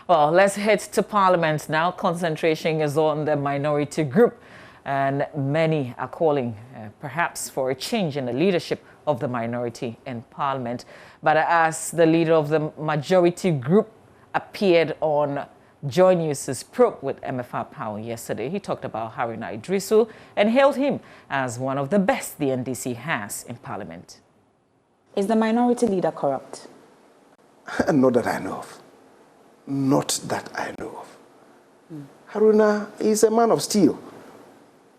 Well, let's head to Parliament now. Concentration is on the minority group, and many are calling perhaps for a change in the leadership of the minority in Parliament. But as the leader of the majority group appeared on Joy News' probe with MFR Powell yesterday, he talked about Haruna Iddrisu and hailed him as one of the best the NDC has in Parliament. Is the minority leader corrupt? Not that I know of. Not that I know of. Haruna is a man of steel,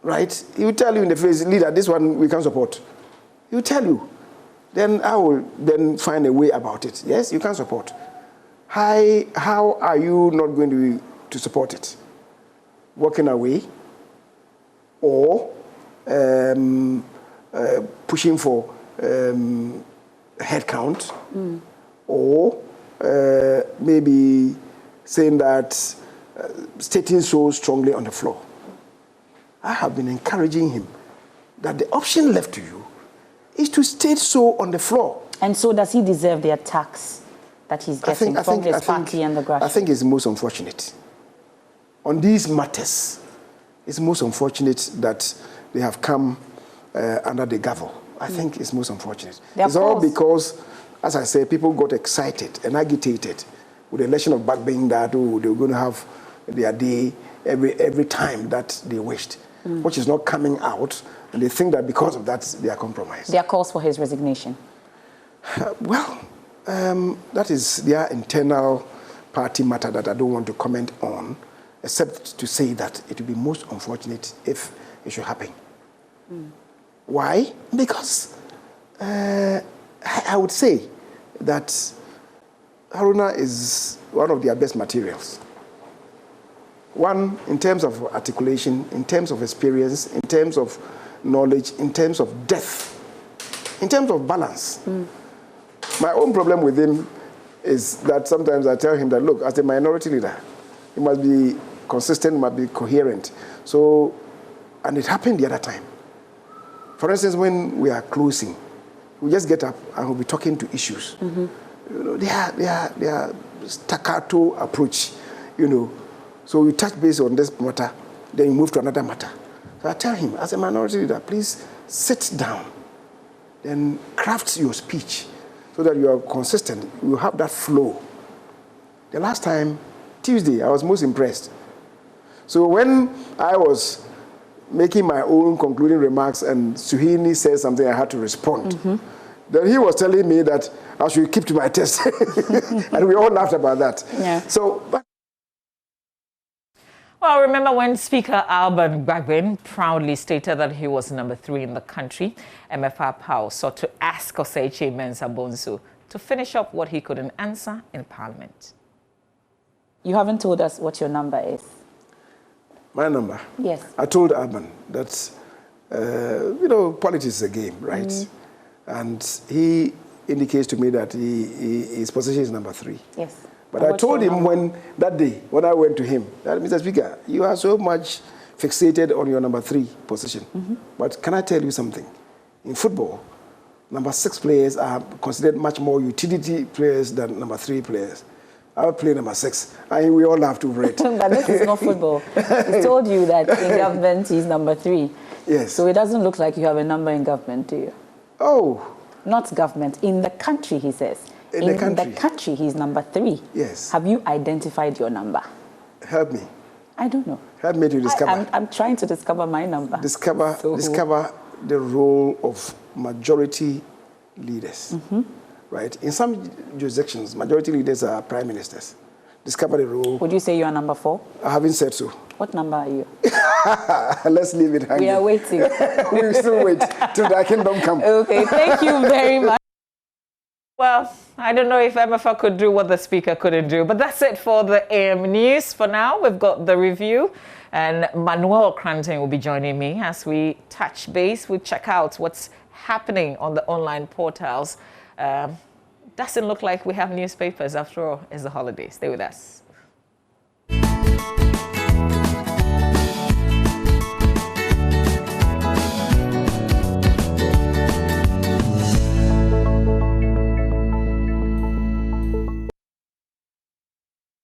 right? He will tell you in the face, leader, this one we can support. He will tell you. Then I will then find a way about it. Yes, you can support. How are you not going to support it? Walking away or pushing for head count or maybe saying that stating so strongly on the floor. I have been encouraging him that the option left to you is to state so on the floor. And so does he deserve the attacks that he's getting from his party and the grassroots? I think it's most unfortunate. On these matters, it's most unfortunate that they have come under the gavel. I think it's most unfortunate. It's all because, as I say, people got excited and agitated with the election of back being that they were going to have their day every time that they wished, which is not coming out, and they think that because of that they are compromised. There are calls for his resignation. That is their internal party matter that I don't want to comment on, except to say that it would be most unfortunate if it should happen. Why? Because I would say that Haruna is one of their best materials. One, in terms of articulation, in terms of experience, in terms of knowledge, in terms of depth, in terms of balance. My own problem with him is that sometimes I tell him that, look, as a minority leader, he must be consistent, must be coherent. So, and it happened the other time. For instance, when we are closing, we just get up and we'll be talking to issues. You know, they are staccato approach, you know. So we touch base on this matter, then we move to another matter. So I tell him, as a minority leader, please sit down, then craft your speech so that you are consistent, you have that flow. The last time, Tuesday, I was most impressed. So when I was making my own concluding remarks and Suhini said something, I had to respond. Then he was telling me that I should keep to my test. And we all laughed about that. Yeah. Well, remember when Speaker Alban Gbagbin proudly stated that he was number 3 in the country, MFR Powell sought to ask Osechi Mensah Bonsu to finish up what he couldn't answer in Parliament. You haven't told us what your number is. My number? Yes. I told Alban that, you know, politics is a game, right? And he indicates to me that his position is number 3. Yes. But I told him that day, when I went to him, that, Mr. Speaker, you are so much fixated on your number 3 position. But can I tell you something? In football, number 6 players are considered much more utility players than number 3 players. I would play number 6, and we all have to read. But this is not football. He told you that in government he's number 3. Yes. So it doesn't look like you have a number in government, do you? Oh. Not government. In the country, he says. In the country, he's number 3. Yes. Have you identified your number? Help me. I don't know. Help me to discover. I'm trying to discover my number. Discover the role of majority leaders. Right? In some jurisdictions, majority leaders are prime ministers. Discover the role. Would you say you are number 4? I haven't said so. What number are you? Let's leave it hanging. We are waiting. We'll still wait till the kingdom come. Okay, thank you very much. Well, I don't know if MFR could do what the Speaker couldn't do, but that's it for the AM News. For now, we've got the review, and Manuel Cranton will be joining me as we touch base. We check out what's happening on the online portals. Doesn't look like we have newspapers after all. It's the holiday. Stay with us.